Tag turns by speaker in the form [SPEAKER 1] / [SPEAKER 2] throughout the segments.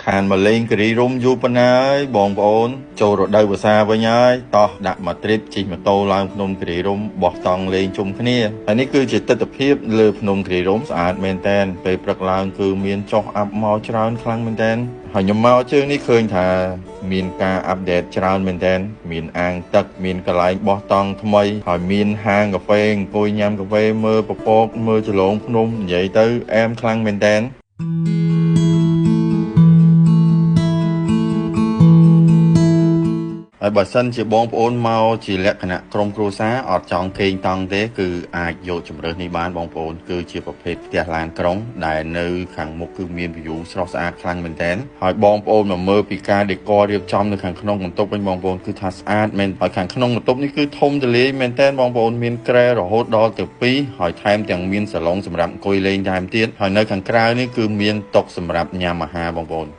[SPEAKER 1] ខានមកលេងគិរីរំយូរប៉ុណ្ណាហើយបងប្អូនចូលរដូវវស្សាវិញហើយតោះដាក់មកទ្រីបជិះម៉ូតូឡើងភ្នំគិរីរំបោះតង់លេងជុំគ្នាហើយនេះគឺជាទស្សនវិជ្ជាលើភ្នំគិរីរំស្អាតមែនតើពេលព្រឹកឡើងគឺមានចុះអាប់មកច្រើនខ្លាំងមែនតើហើយខ្ញុំមកជើងនេះឃើញថាមានការអាប់ដេតច្រើនមែនតើមានអាងទឹកមានកន្លែងបោះតង់ថ្មីហើយមានហាងកាហ្វេអង្គុយញ៉ាំកាហ្វេមើលពពកមើលចលងភ្នំនិយាយទៅអែមខ្លាំងមែនតើហើយបើសិនជាបងប្អូនមកជាលក្ខណៈក្រុមគ្រួសារអត់ចង់គេងតង់ទេគឺអាចយកជម្រើសនេះបានបងប្អូនគឺជាប្រភេទផ្ទះឡានក្រុងដែលនៅខាងមុខគឺមាន view ស្រស់ស្អាតខ្លាំងមែនទែនហើយបងប្អូនមកមើលពីការ decor រៀបចំនៅខាងក្នុងបន្ទប់វិញបងប្អូនគឺថាស្អាតមែនហើយខាងក្នុងបន្ទប់នេះគឺធំទូលាយមែនទែនបងប្អូនមានគ្រែរហូតដល់ទៅ2ហើយថែមទាំងមានសាឡុងសម្រាប់អង្គុយលេងថែមទៀតហើយនៅខាងក្រៅនេះគឺមានតុសម្រាប់ញ៉ាំអាហារបងប្អូន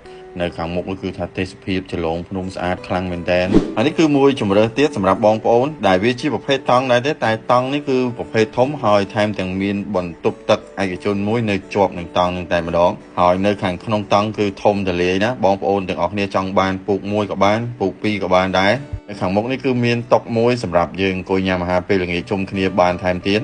[SPEAKER 1] នៅខាងមុខគឺថាទេសភាពចលងភ្នំស្អាតខ្លាំងមែនតើហើយនេះគឺមួយជម្រើសទៀតសម្រាប់បងប្អូនដែលវាជាប្រភេទតង់ដែរទេតែតង់នេះគឺប្រភេទធំហើយថែមទាំងមានបន្ទប់ទឹកឯកជនមួយនៅជាប់នឹងតង់នឹងតែម្ដងហើយនៅខាងក្នុងតង់គឺធំទលាយណាបងប្អូនទាំងអស់គ្នាចង់បានពូក1ក៏បានពូក2ក៏បានដែរនៅខាងមុខនេះគឺមានតុមួយសម្រាប់យើងអង្គុយញ៉ាំអាហារពេលល្ងាចជុំគ្នាបានថែមទៀត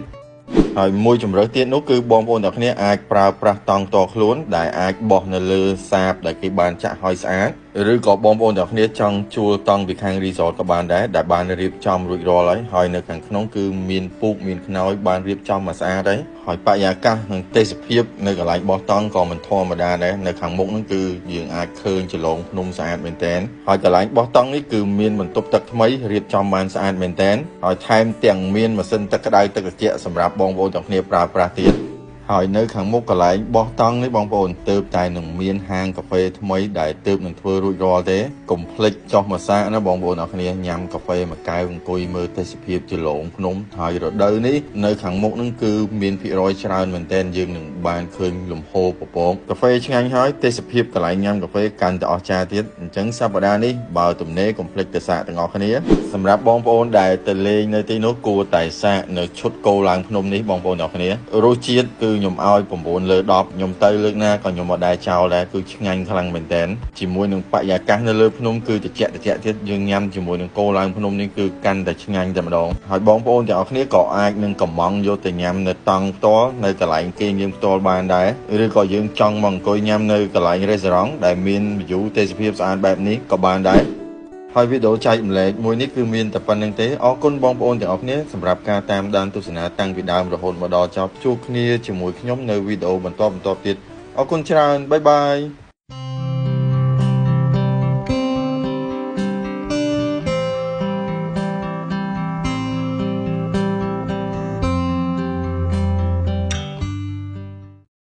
[SPEAKER 1] ហើយមួយជម្រើសទៀតនោះគឺបងប្អូនទាំងគ្នាអាចប្រើប្រាស់តង់តខ្លួនដែលអាចបោះនៅលើសាបដែលគេបានចាក់ហើយស្អាតឬក៏បងប្អូនទាំងគ្នាចង់ជួលតង់ពីខាង resort ក៏បានដែរដែលបានរៀបចំរួចរាល់ហើយនៅខាងក្នុងគឺមានពូកមានខ្នើយបានរៀបចំមកស្អាតហើយបរិយាកាសនិងទេសភាពនៅកន្លែងបោះតង់ក៏មិនធម្មតាដែរនៅខាងមុខហ្នឹងគឺយើងអាចឃើញចលងភ្នំស្អាតមែនទែនហើយកន្លែងបោះតង់នេះគឺមានបន្ទប់ទឹកថ្មីរៀបចំបានស្អាតមែនទែនហើយថែមទាំងមានម៉ាស៊ីនទឹកក្តៅទឹកត្រជាក់សម្រាប់បងប្អូនទាំងគ្នាប្រើប្រាស់ទៀតហើយនៅខាងមុខកន្លែងបោះតង់នេះបងប្អូនទើបតែនឹងមានហាងកាហ្វេថ្មីដែលទើបនឹងធ្វើរួចរាល់ទេកុំភ្លេចចុះមកសាកណាបងប្អូនអរគ្នាញ៉ាំកាហ្វេមួយកែវអង្គុយមើលទេសភាពចលងភ្នំហើយរដូវនេះនៅខាងមុខនឹងគឺមានភាគរយច្រើនមែនទែនយើងនឹងបានឃើញលំហូរពពកកាហ្វេឆ្ងាញ់ហើយទេសភាពកន្លែងញ៉ាំកាហ្វេកាន់តែអស្ចារ្យទៀតអញ្ចឹងសប្តាហ៍នេះបើទំនេរកុំភ្លេចទៅសាកទាំងអស់គ្នាសម្រាប់បងប្អូនដែលទៅលេងនៅទីនោះគួរតែសាកនៅឈុតគោឡើងភ្នំនេះបងប្អូនអរគ្នារសជាតិគឺខ្ញុំឲ្យ9លើ10ខ្ញុំទៅលើកណាក៏ខ្ញុំអត់ដែរចោលដែរគឺឆ្ងាញ់ខ្លាំងមែនទែនជាមួយនឹងបរិយាកាសនៅលើភ្នំគឺត្រជាក់ទៀតយើងញ៉ាំជាមួយនឹងគោឡើងភ្នំនេះគឺកាន់តែឆ្ងាញ់តែម្ដងហើយបងប្អូនទាំងអស់គ្នាក៏អាចនឹងកំងយកទៅញ៉ាំនៅតង់ផ្ទាល់នៅកន្លែងគេងយើងផ្ទាល់បានដែរឬក៏យើងចង់មកអង្គុយញ៉ាំនៅកន្លែង restaurant ដែលមាន view ទេសភាពស្អាតបែបនេះក៏បានដែរហើយវីដេអូចែកម្លែកមួយនេះគឺមានតែប៉ុណ្្នឹងទេអរគុណបងប្អូនទាំងអស់គ្នាសម្រាប់ការតាមដានទស្សនាតាំងពីដើមរហូតមកដល់ចប់ជួបគ្នាជាមួយខ្ញុំនៅវីដេអូបន្តទៀតអរគុណច្រើនបាយបាយ